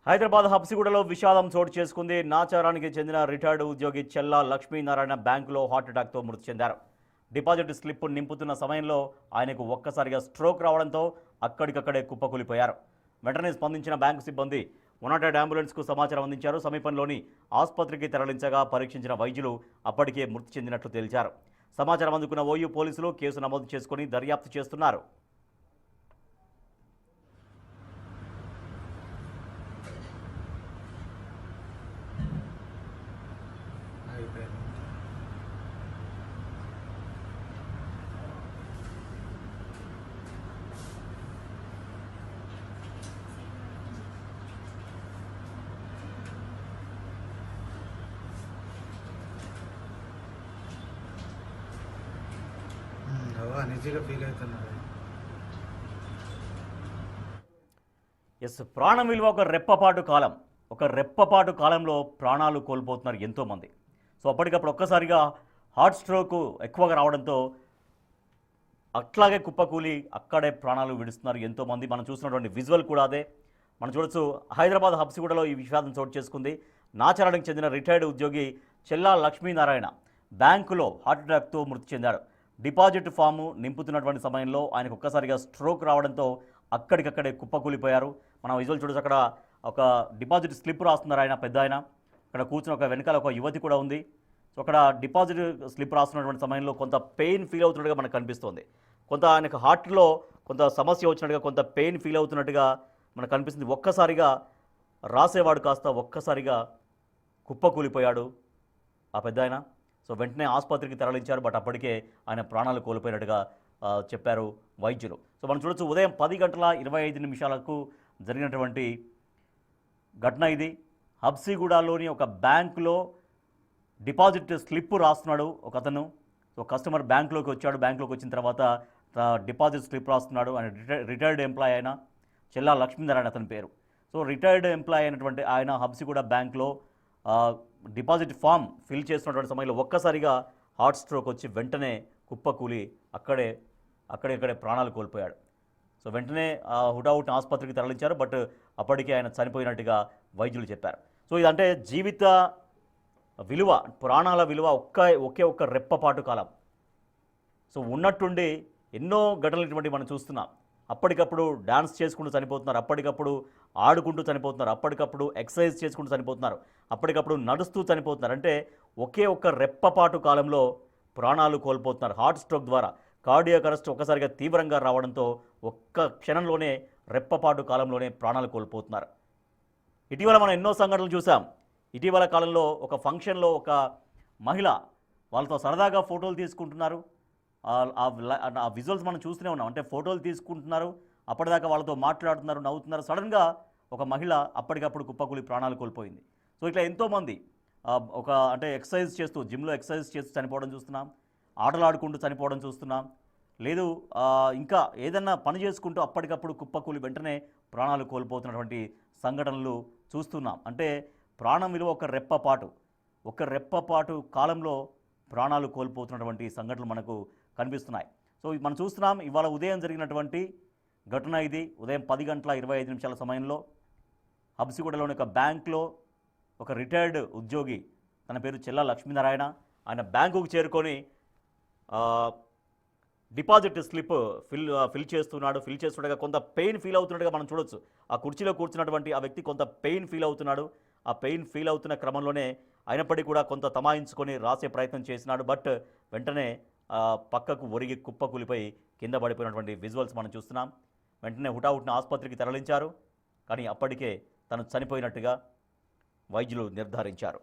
హైదరాబాద్ హబ్సిగూడలో విషాదం చోటు చేసుకుంది. నాచారానికి చెందిన రిటైర్డ్ ఉద్యోగి చెల్లా లక్ష్మీనారాయణ బ్యాంకులో హార్ట్అటాక్తో మృతి చెందారు. డిపాజిట్ స్లిప్ నింపుతున్న సమయంలో ఆయనకు ఒక్కసారిగా స్ట్రోక్ రావడంతో అక్కడికక్కడే కుప్పకూలిపోయారు. వెంటనే స్పందించిన బ్యాంకు సిబ్బంది 108 అంబులెన్స్కు సమాచారం అందించారు. సమీపంలోని ఆసుపత్రికి తరలించగా పరీక్షించిన వైద్యులు అప్పటికే మృతి చెందినట్లు తేల్చారు. సమాచారం అందుకున్న ఓయూ పోలీసులు కేసు నమోదు చేసుకుని దర్యాప్తు చేస్తున్నారు. అనిజీగా ఫీల్ అవుతున్నారు. ప్రాణం విలువ ఒక రెప్పపాటు కాలంలో ప్రాణాలు కోల్పోతున్నారు ఎంతోమంది. సో అప్పటికప్పుడు ఒక్కసారిగా హార్ట్ స్ట్రోక్ ఎక్కువగా రావడంతో అట్లాగే కుప్పకూలి అక్కడే ప్రాణాలు విడుస్తున్నారు ఎంతోమంది. మనం చూసినటువంటి విజువల్ కూడా అదే. మనం చూడొచ్చు, హైదరాబాద్ హబ్సిగూడలో ఈ విషాదం చోటు చేసుకుంది. నాచారానికి చెందిన రిటైర్డ్ ఉద్యోగి చెల్లా లక్ష్మీనారాయణ బ్యాంకులో హార్ట్అటాక్తో మృతి చెందాడు. డిపాజిట్ ఫాము నింపుతున్నటువంటి సమయంలో ఆయనకు ఒక్కసారిగా స్ట్రోక్ రావడంతో అక్కడికక్కడే కుప్పకూలిపోయారు. మనం విజువల్ చూడొచ్చు, అక్కడ ఒక డిపాజిట్ స్లిప్ రాస్తున్నారు ఆయన, పెద్ద ఆయన. అక్కడ కూర్చుని ఒక వెనకాల ఒక యువతి కూడా ఉంది. సో అక్కడ డిపాజిట్ స్లిప్ రాస్తున్నటువంటి సమయంలో కొంత పెయిన్ ఫీల్ అవుతున్నట్టుగా మనకు కనిపిస్తుంది. కొంత ఆయనకు హార్ట్లో కొంత సమస్య వచ్చినట్టుగా, కొంత పెయిన్ ఫీల్ అవుతున్నట్టుగా మనకు కనిపిస్తుంది. ఒక్కసారిగా రాసేవాడు కాస్త ఒక్కసారిగా కుప్పకూలిపోయాడు ఆ పెద్ద ఆయన. సో వెంటనే ఆసుపత్రికి తరలించారు. బట్ అప్పటికే ఆయన ప్రాణాలు కోల్పోయినట్టుగా చెప్పారు వైద్యులు. సో మనం చూడొచ్చు, ఉదయం 10:25 జరిగినటువంటి ఘటన ఇది. హబ్సిగూడలోని ఒక బ్యాంకులో డిపాజిట్ స్లిప్ రాస్తున్నాడు ఒక అతను. సో కస్టమర్ బ్యాంకులోకి వచ్చాడు. బ్యాంకులోకి వచ్చిన తర్వాత డిపాజిట్ స్లిప్ రాస్తున్నాడు. ఆయన రిటైర్డ్ ఎంప్లాయ్ అయిన చెల్లా లక్ష్మీనారాయణ అతని పేరు. సో రిటైర్డ్ ఎంప్లాయ్ అయినటువంటి ఆయన హబ్సిగూడ బ్యాంకులో డిపాజిట్ ఫామ్ ఫిల్ చేస్తున్నటువంటి సమయంలో ఒక్కసారిగా హార్ట్ స్ట్రోక్ వచ్చి వెంటనే కుప్పకూలి అక్కడే ప్రాణాలు కోల్పోయాడు. సో వెంటనే హుటాహుటిన ఆసుపత్రికి తరలించారు. బట్ అప్పటికే ఆయన చనిపోయినట్టుగా వైద్యులు చెప్పారు. సో ఇదంటే జీవిత విలువ, ప్రాణాల విలువ ఒకే ఒక్క రెప్పపాటు కాలం. సో ఉన్నట్టుండి ఎన్నో ఘటనలు ఇటువంటి మనం చూస్తున్నాం. అప్పటికప్పుడు డాన్స్ చేసుకుంటూ చనిపోతున్నారు, అప్పటికప్పుడు ఆడుకుంటూ చనిపోతున్నారు, అప్పటికప్పుడు ఎక్సర్సైజ్ చేసుకుంటూ చనిపోతున్నారు, అప్పటికప్పుడు నడుస్తూ చనిపోతున్నారు. అంటే ఒకే ఒక్క రెప్పపాటు కాలంలో ప్రాణాలు కోల్పోతున్నారు హార్ట్ స్ట్రోక్ ద్వారా. కార్డియాక్ అరెస్ట్ ఒక్కసారిగా తీవ్రంగా రావడంతో ఒక్క క్షణంలోనే, రెప్పపాటు కాలంలోనే ప్రాణాలు కోల్పోతున్నారు. ఇటీవల మనం ఎన్నో సంఘటనలు చూసాం. ఇటీవల కాలంలో ఒక ఫంక్షన్లో ఒక మహిళ వాళ్ళతో సరదాగా ఫోటోలు తీసుకుంటున్నారు. ఆ విజువల్స్ మనం చూస్తూనే ఉన్నాం. అంటే ఫోటోలు తీసుకుంటున్నారు, అప్పటిదాకా వాళ్ళతో మాట్లాడుతున్నారు, నవ్వుతున్నారు. సడన్గా ఒక మహిళ అప్పటికప్పుడు కుప్పకూలి ప్రాణాలు కోల్పోయింది. సో ఇట్లా ఎంతోమంది అంటే ఎక్సర్సైజ్ చేస్తూ, జిమ్లో ఎక్సర్సైజ్ చేస్తూ చనిపోవడం చూస్తున్నాం, ఆటలు ఆడుకుంటూ చనిపోవడం చూస్తున్నాం. లేదు ఇంకా ఏదన్నా పని చేసుకుంటూ అప్పటికప్పుడు కుప్పకూలి వెంటనే ప్రాణాలు కోల్పోతున్నటువంటి సంఘటనలు చూస్తున్నాం. అంటే ప్రాణం విలువ ఒక రెప్పపాటు కాలంలో ప్రాణాలు కోల్పోతున్నటువంటి సంఘటనలు మనకు కనిపిస్తున్నాయి. సో మనం చూస్తున్నాం, ఇవాళ ఉదయం జరిగినటువంటి ఘటన ఇది. ఉదయం 10:25 సమయంలో హబ్సిగూడలోని ఒక బ్యాంక్లో ఒక రిటైర్డ్ ఉద్యోగి, తన పేరు చెల్లా లక్ష్మీనారాయణ, ఆయన బ్యాంకుకు చేరుకొని డిపాజిట్ స్లిప్ ఫిల్ చేస్తుండగా కొంత పెయిన్ ఫీల్ అవుతున్నట్టుగా మనం చూడొచ్చు. ఆ కుర్చీలో కూర్చున్నటువంటి ఆ వ్యక్తి కొంత పెయిన్ ఫీల్ అవుతున్నాడు. ఆ పెయిన్ ఫీల్ అవుతున్న క్రమంలోనే అయినప్పటికీ కూడా కొంత తమాయించుకొని రాసే ప్రయత్నం చేసినాడు. బట్ వెంటనే పక్కకు ఒరిగి కుప్పకూలిపోయి కింద పడిపోయినటువంటి విజువల్స్ మనం చూస్తున్నాం. వెంటనే హుటాహుటిన ఆసుపత్రికి తరలించారు. కానీ అప్పటికే తను చనిపోయినట్టుగా వైద్యులు నిర్ధారించారు.